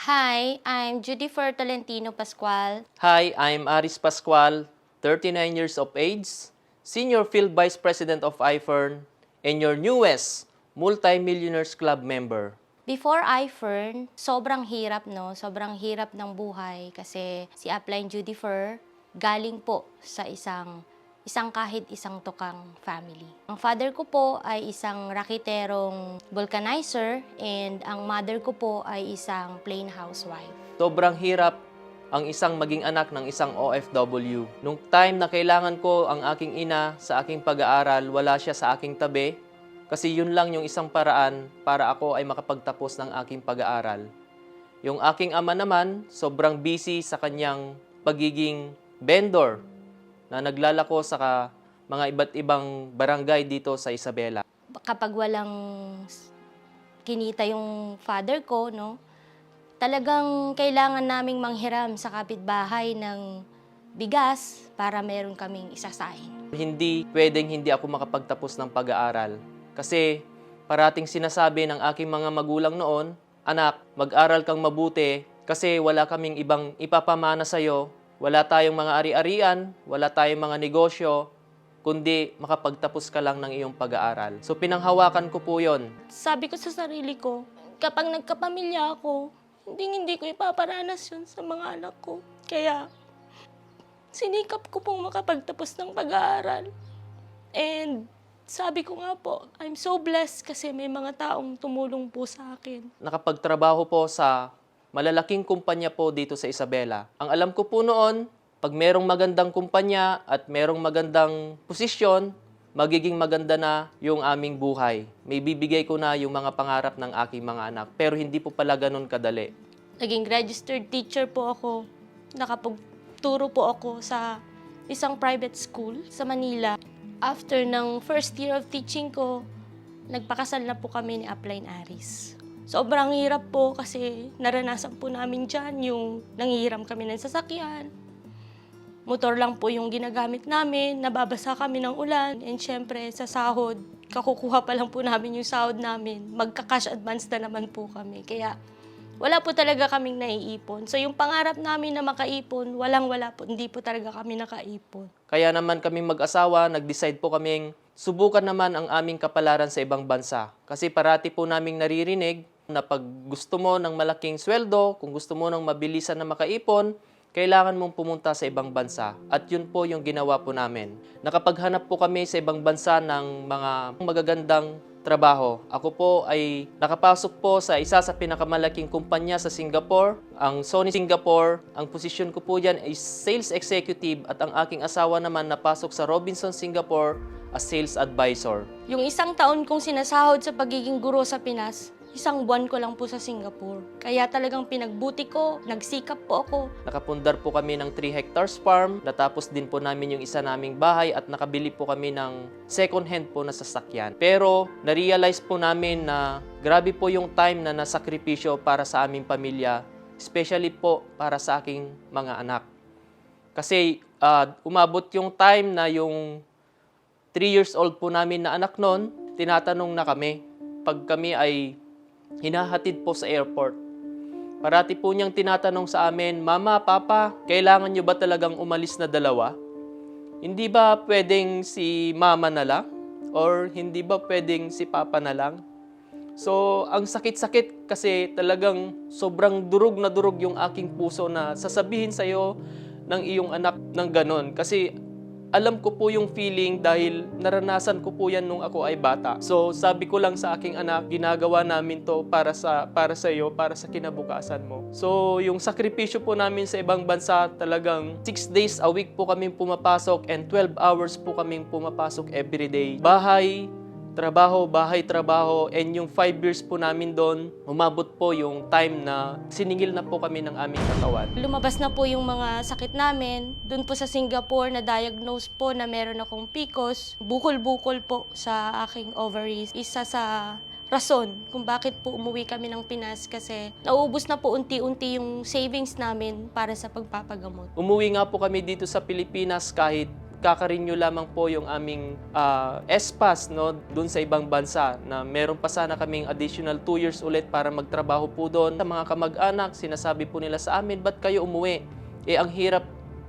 Hi, I'm Judifer Tolentino Pascual. Hi, I'm Aris Pascual, 39 years of age, Senior Field Vice President of iFern, and your newest Multi-Millionaires Club member. Before iFern, sobrang hirap, no? Sobrang hirap ng buhay kasi si Upline Judifer galing po sa isang kahit isang tukang family. Ang father ko po ay isang rakiterong vulcanizer and ang mother ko po ay isang plain housewife. Sobrang hirap ang isang maging anak ng isang OFW. Nung time na kailangan ko ang aking ina sa aking pag-aaral, wala siya sa aking tabi kasi yun lang yung isang paraan para ako ay makapagtapos ng aking pag-aaral. Yung aking ama naman, sobrang busy sa kanyang pagiging vendor na naglalako sa mga iba't ibang barangay dito sa Isabela. Kapag walang kinita yung father ko, no? Talagang kailangan naming manghiram sa kapitbahay ng bigas para meron kaming isasahin. Hindi pwedeng hindi ako makapagtapos ng pag-aaral. Kasi parating sinasabi ng aking mga magulang noon, anak, mag-aral kang mabuti kasi wala kaming ibang ipapamana sa'yo. Wala tayong mga ari-arian, wala tayong mga negosyo, kundi makapagtapos ka lang ng iyong pag-aaral. So pinanghawakan ko po yon. Sabi ko sa sarili ko, kapag nagkapamilya ako, hindi ko ipaparanas yun sa mga anak ko. Kaya sinikap ko pong makapagtapos ng pag-aaral. And sabi ko nga po, I'm so blessed kasi may mga taong tumulong po sa akin. Nakapagtrabaho po sa malalaking kumpanya po dito sa Isabela. Ang alam ko po noon, pag merong magandang kumpanya at merong magandang posisyon, magiging maganda na yung aming buhay. May bibigay ko na yung mga pangarap ng aking mga anak. Pero hindi po pala ganun kadali. Naging registered teacher po ako. Nakapagturo po ako sa isang private school sa Manila. After ng first year of teaching ko, nagpakasal na po kami ni Upline Aris. Sobrang hirap po kasi naranasan po namin dyan yung nanghihiram kami ng sasakyan. Motor lang po yung ginagamit namin, nababasa kami ng ulan. And syempre sa sahod, kakukuha pa lang po namin yung sahod namin. Magka-cash advance na naman po kami. Kaya wala po talaga kaming naiipon. So yung pangarap namin na makaipon, walang-wala po, hindi po talaga kami nakaipon. Kaya naman kaming mag-asawa, nag-decide po kaming subukan naman ang aming kapalaran sa ibang bansa. Kasi parati po naming naririnig na pag gusto mo ng malaking sweldo, kung gusto mo ng mabilisan na makaipon, kailangan mong pumunta sa ibang bansa. At yun po yung ginawa po namin. Nakapaghanap po kami sa ibang bansa ng mga magagandang trabaho. Ako po ay nakapasok po sa isa sa pinakamalaking kumpanya sa Singapore, ang Sony Singapore. Ang posisyon ko po dyan ay sales executive at ang aking asawa naman napasok sa Robinson Singapore as sales advisor. Yung isang taon kong sinasahod sa pagiging guro sa Pinas, isang buwan ko lang po sa Singapore. Kaya talagang pinagbuti ko, nagsikap po ako. Nakapundar po kami ng 3 hectares farm, natapos din po namin yung isa naming bahay at nakabili po kami ng second hand po na sasakyan. Pero na-realize po namin na grabe po yung time na nasakripisyo para sa aming pamilya, especially po para sa aking mga anak. Kasi umabot yung time na yung 3 years old po namin na anak noon, tinatanong na kami pag kami ay hinahatid po sa airport. Parati po niyang tinatanong sa amin, Mama, Papa, kailangan niyo ba talagang umalis na dalawa? Hindi ba pwedeng si Mama na lang? Or hindi ba pwedeng si Papa na lang? So, ang sakit-sakit kasi talagang sobrang durog na durog yung aking puso na sasabihin sa'yo ng iyong anak ng ganon. Kasi alam ko po yung feeling dahil naranasan ko po yan nung ako ay bata. So, sabi ko lang sa aking anak, ginagawa namin to para sa iyo, para sa kinabukasan mo. So, yung sakripisyo po namin sa ibang bansa, talagang 6 days a week po kaming pumapasok and 12 hours po kaming pumapasok everyday. Bahay, trabaho, and yung 5 years po namin doon, umabot po yung time na siningil na po kami ng aming katawan. Lumabas na po yung mga sakit namin. Doon po sa Singapore, na-diagnose po na meron akong PCOS. Bukol-bukol po sa aking ovaries. Isa sa rason kung bakit po umuwi kami ng Pinas kasi nauubos na po unti-unti yung savings namin para sa pagpapagamot. Umuwi nga po kami dito sa Pilipinas kahit kaka-renew lamang po yung aming S-Pass, no, dun sa ibang bansa na meron pa sana kaming additional 2 years ulit para magtrabaho po doon. Sa mga kamag-anak, sinasabi po nila sa amin, ba't kayo umuwi? Ang hirap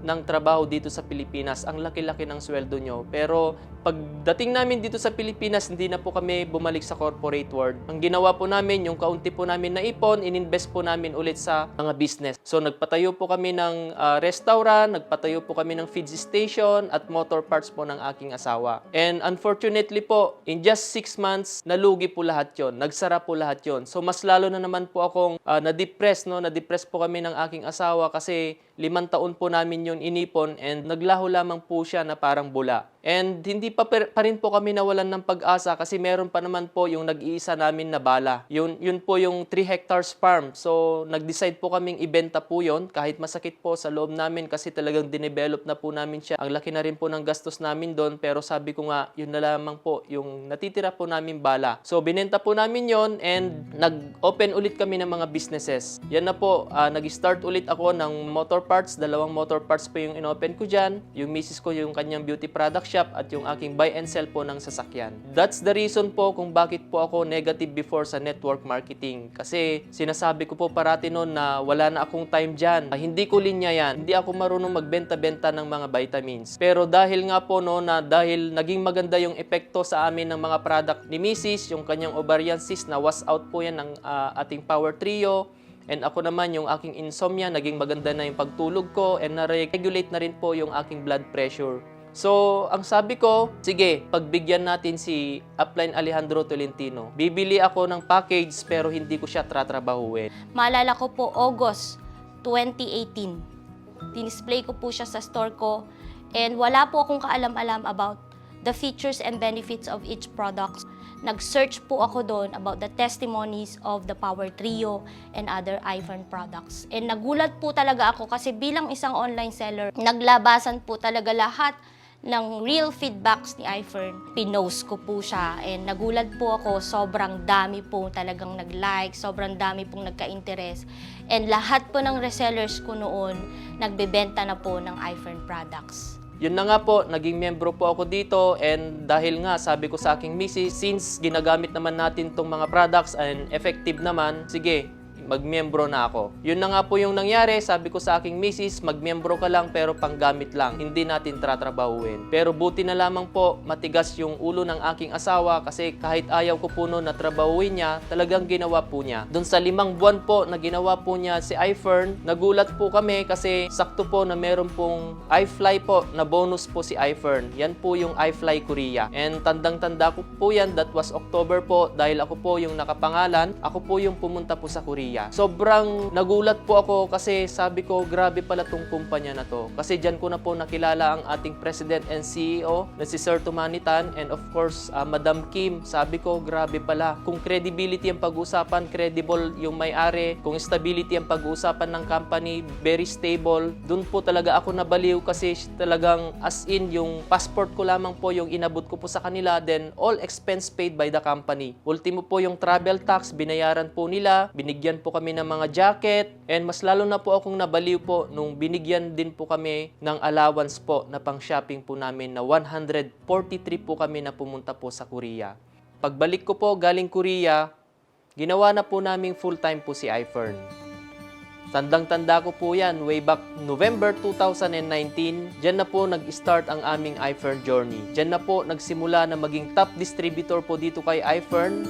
ng trabaho dito sa Pilipinas, ang laki-laki ng sweldo nyo. Pero pagdating namin dito sa Pilipinas, hindi na po kami bumalik sa corporate world. Ang ginawa po namin, yung kaunti po namin na ipon, ininvest po namin ulit sa mga business. So nagpatayo po kami ng restaurant, nagpatayo po kami ng feeds station at motor parts po ng aking asawa. And unfortunately po, in just 6 months, nalugi po lahat yon, nagsara po lahat yon. So mas lalo na naman po akong na-depress, no? Na-depress po kami ng aking asawa kasi 5 taon po namin yun inipon and naglaho lamang po siya na parang bula. And hindi pa rin po kami nawalan ng pag-asa kasi meron pa naman po yung nag-iisa namin na bala. Yun po yung 3 hectares farm. So, nag-decide po kaming ibenta po yun kahit masakit po sa loob namin kasi talagang dinevelop na po namin siya. Ang laki na rin po ng gastos namin doon pero sabi ko nga, yun na lamang po yung natitira po namin bala. So, binenta po namin yon and nag-open ulit kami ng mga businesses. Yan na po, nag-start ulit ako ng motor parts. 2 motor parts po yung in-open ko dyan. Yung misis ko yung kanyang beauty product shop at yung aking buy and sell po ng sasakyan. That's the reason po kung bakit po ako negative before sa network marketing. Kasi sinasabi ko po parati noon na wala na akong time dyan. Hindi ko linya yan. Hindi ako marunong magbenta-benta ng mga vitamins. Pero dahil nga po no, na dahil naging maganda yung epekto sa amin ng mga product ni Mrs., yung kanyang ovarian cyst na was out po yan ng ating Power Trio. And ako naman, yung aking insomnia, naging maganda na yung pagtulog ko and na-regulate na rin po yung aking blood pressure. So, ang sabi ko, sige, pagbigyan natin si Upline Alejandro Tolentino. Bibili ako ng package pero hindi ko siya tratrabahuin. Maalala ko po, August 2018. Dinisplay ko po siya sa store ko and wala po akong kaalam-alam about the features and benefits of each product. Nag-search po ako doon about the testimonies of the Power Trio and other iPhone products. And nagulat po talaga ako kasi bilang isang online seller, naglabasan po talaga lahat ng real feedbacks ni iFern. Pinost ko po siya and nagulat po ako, sobrang dami po talagang nag-like, sobrang dami pong nagka-interest. And lahat po ng resellers ko noon, nagbebenta na po ng iFern products. Yun na nga po, naging membro po ako dito and dahil nga sabi ko sa aking misis, since ginagamit naman natin tong mga products and effective naman, sige, magmiyembro na ako. Yun na nga po yung nangyari, sabi ko sa aking misis, magmiyembro ka lang pero panggamit lang, hindi natin tratrabahuin. Pero buti na lamang po, matigas yung ulo ng aking asawa kasi kahit ayaw ko po noon na trabahuin niya, talagang ginawa po niya. Doon sa 5 buwan po na ginawa po niya si iFern, nagulat po kami kasi sakto po na meron pong iFly po na bonus po si iFern. Yan po yung iFly Korea. And tandang-tanda ko po yan, that was October po, dahil ako po yung nakapangalan, ako po yung pumunta po sa Korea. Sobrang nagulat po ako kasi sabi ko, grabe pala tong kumpanya na to. Kasi dyan ko na po nakilala ang ating President and CEO na si Sir Tumanitan and of course, Madam Kim. Sabi ko, grabe pala. Kung credibility ang pag-uusapan, credible yung may-ari. Kung stability ang pag-uusapan ng company, very stable. Doon po talaga ako nabaliw kasi talagang as in yung passport ko lamang po yung inabot ko po sa kanila. Then all expense paid by the company. Ultimo po yung travel tax, binayaran po nila. Binigyan po kami ng mga jacket and mas lalo na po akong nabaliw po nung binigyan din po kami ng allowance po na pang shopping po namin na 143 po kami na pumunta po sa Korea. Pagbalik ko po galing Korea, ginawa na po naming full-time po si iFern. Tandang-tanda ko po yan, way back November 2019, dyan na po nag-start ang aming iFern journey. Dyan na po nagsimula na maging top distributor po dito kay iFern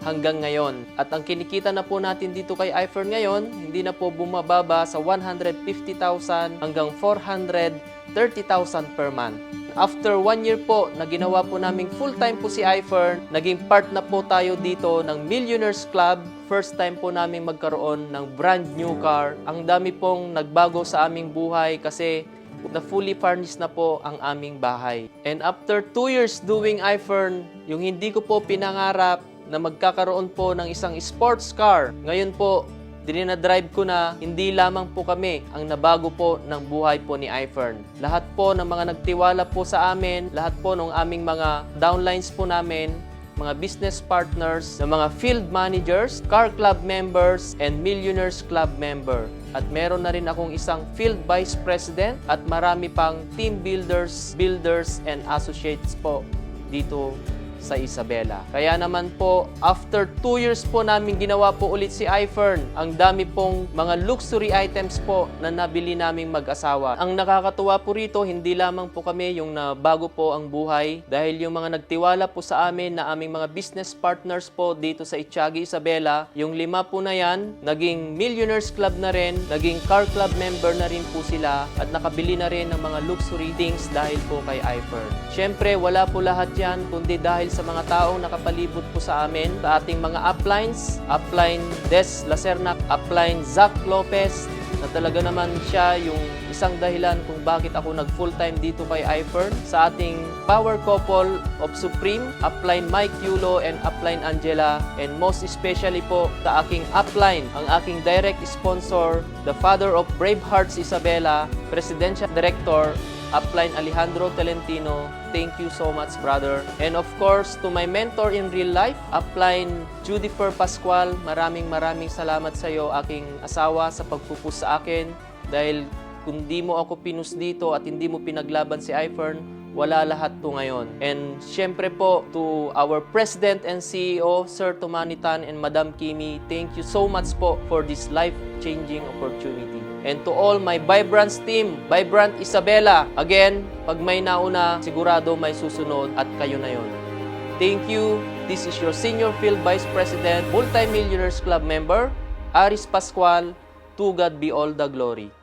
hanggang ngayon. At ang kinikita na po natin dito kay iFern ngayon, hindi na po bumababa sa 150,000 hanggang 430,000 per month. After 1 year po na ginawa po naming full-time po si iFern, naging part na po tayo dito ng Millionaires Club. First time po namin magkaroon ng brand new car. Ang dami pong nagbago sa aming buhay kasi na fully furnished na po ang aming bahay. And after 2 years doing iFern, yung hindi ko po pinangarap na magkakaroon po ng isang sports car. Ngayon po, dinina-drive ko na hindi lamang po kami ang nabago po ng buhay po ni iFern. Lahat po ng mga nagtiwala po sa amin, lahat po ng aming mga downlines po namin, mga business partners, ng mga field managers, car club members, and millionaires club member. at meron na rin akong isang Field Vice President at marami pang team builders, and associates po dito sa Isabela. Kaya naman po, after 2 years po namin ginawa po ulit si iFern, ang dami pong mga luxury items po na nabili naming mag-asawa. Ang nakakatuwa po rito, hindi lamang po kami yung nabago po ang buhay dahil yung mga nagtiwala po sa amin na aming mga business partners po dito sa Itiagi, Isabela, yung 5 po na yan, naging Millionaires Club na rin, naging Car Club member na rin po sila at nakabili na rin ng mga luxury things dahil po kay iFern. Siyempre, wala po lahat yan kundi dahil sa mga taong nakapalibot po sa amin, sa ating mga uplines, upline Des Lacerna, upline Zach Lopez, na talaga naman siya yung isang dahilan kung bakit ako nag full-time dito kay iFern, sa ating power couple of Supreme, upline Mike Yulo and upline Angela, and most especially po sa aking upline, ang aking direct sponsor, the father of Brave Hearts Isabela, Presidential Director, upline Alejandro Tolentino. Thank you so much, brother. And of course, to my mentor in real life, upline Judifer Pascual, maraming salamat sa iyo, aking asawa, sa pagpupus sa akin. Dahil kung di mo ako pinus dito at hindi mo pinaglaban si iFern, wala lahat to ngayon. And syempre po, to our President and CEO, Sir Tumanitan and Madam Kimi, thank you so much po for this life-changing opportunity. And to all my Vibrance team, Vibrant Isabela, again, pag may nauna, sigurado may susunod at kayo na yon. Thank you. This is your Senior Field Vice President, Multi-Millionaires Club member, Aris Pascual. To God be all the glory.